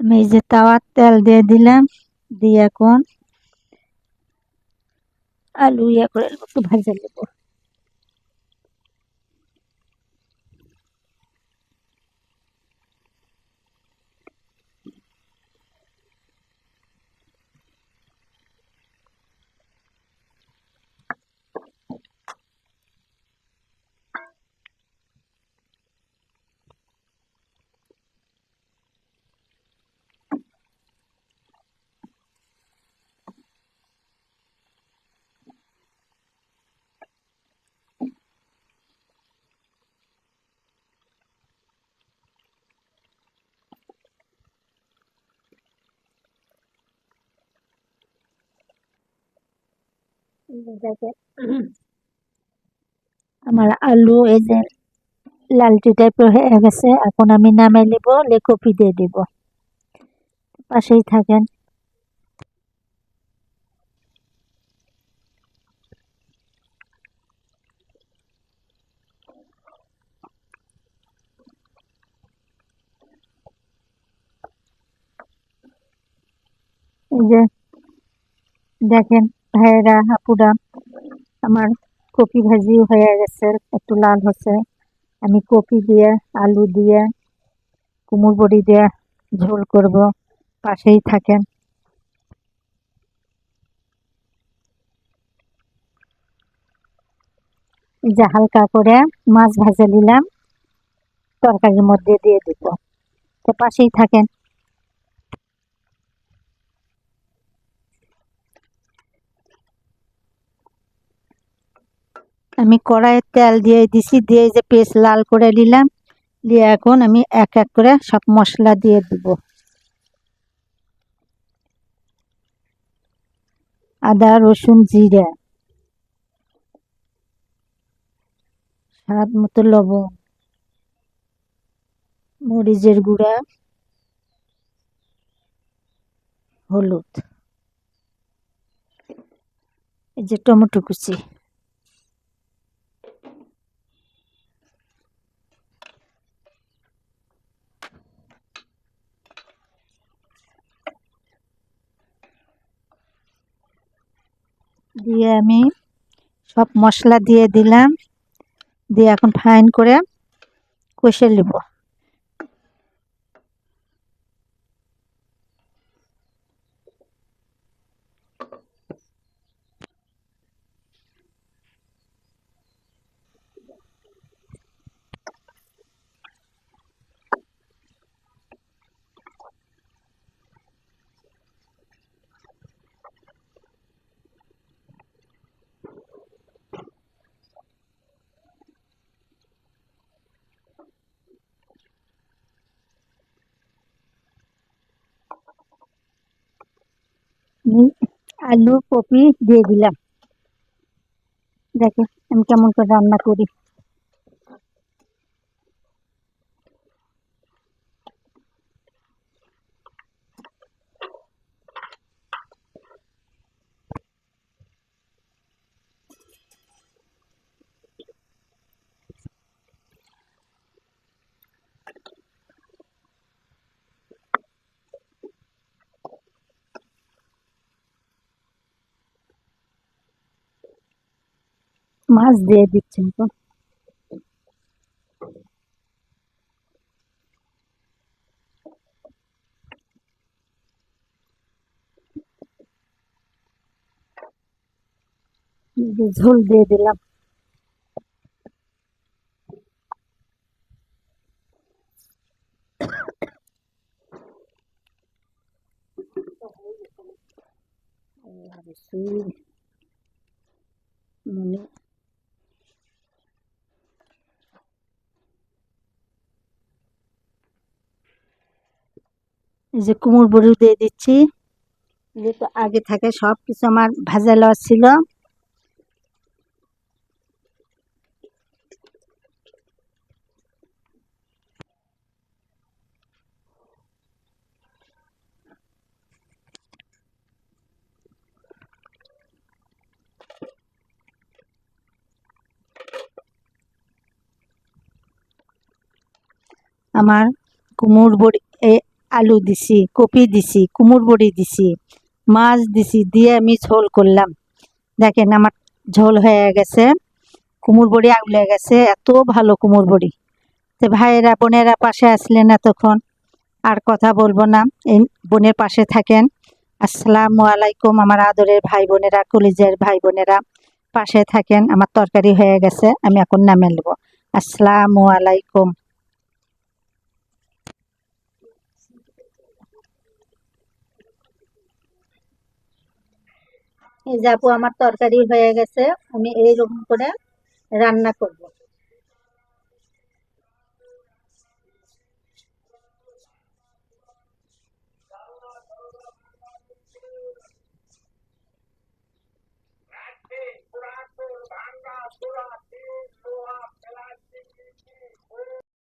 আমি এই যে তাওয়ার তেল দিয়ে দিলাম, দিয়ে এখন আলু করে একটু ভাজে নেব। আমার আলু এই যে লালচে টাইপের হয়ে গেছে, এখন আমি নামাই নেব, কপি দিয়ে দিব। পাশেই থাকেন। এই যে দেখেন ভাইয়েরা আপুরা, আমার কপি ভাজিও হয়ে গেছে, একটু লাল হচ্ছে। আমি কপি দিয়ে আলু দিয়ে কুমড়ো বড়ি দিয়ে ঝোল করব, পাশেই থাকেন। এই যে হালকা করে মাছ ভাজে নিলাম, তরকারির মধ্যে দিয়ে দিব, তো পাশেই থাকেন। আমি কড়াইয়ে তেল দিয়ে দিছি, দিয়ে এই যে পেস্ট লাল করে নিলাম, দিয়ে এখন আমি এক এক করে সব মশলা দিয়ে দিব। আদা রসুন জিরা, স্বাদ মতো লবণ, মরিচের গুঁড়া, হলুদ, এই যে টমেটো কুচি। দিয়ে আমি সব মশলা দিয়ে দিলাম, দিয়ে এখন ফাইন করে কষে নেব। আমি আলু কপি দিয়ে দিলাম, দেখে আমি কেমন করে রান্না করি। মাছ দিয়ে দিচ্ছেন তো, এই যে ঝোল দিয়ে দিলাম। মানে এই যে কুমড়ো বড়ি দিয়ে দিচ্ছি, যেহেতু আগে থাকে সব কিছু আমার ভাজা লওয়া ছিল। আমার কুমড়ো বড়ি আলু দিছি, কপি দিছি, কুমড় বড়ি দিছি, মাছ দিছি, দিয়ে আমি ঝোল করলাম। দেখেন আমার ঝোল হয়ে গেছে, কুমড় বড়ি আউলে গেছে, এত ভালো কুমড় বড়ি। তো ভাইয়েরা বোনেরা পাশে আসলেন এতক্ষণ, আর কথা বলবো না, এই বোনের পাশে থাকেন। আসসালামু আলাইকুম আমার আদরের ভাই বোনেরা, কলিজার ভাই বোনেরা, পাশে থাকেন। আমার তরকারি হয়ে গেছে, আমি এখন নামে নেব। আসসালামু আলাইকুম। এই যে আপু আমার তরকারি হয়ে গেছে, আমি এইরকম করে রান্না করব।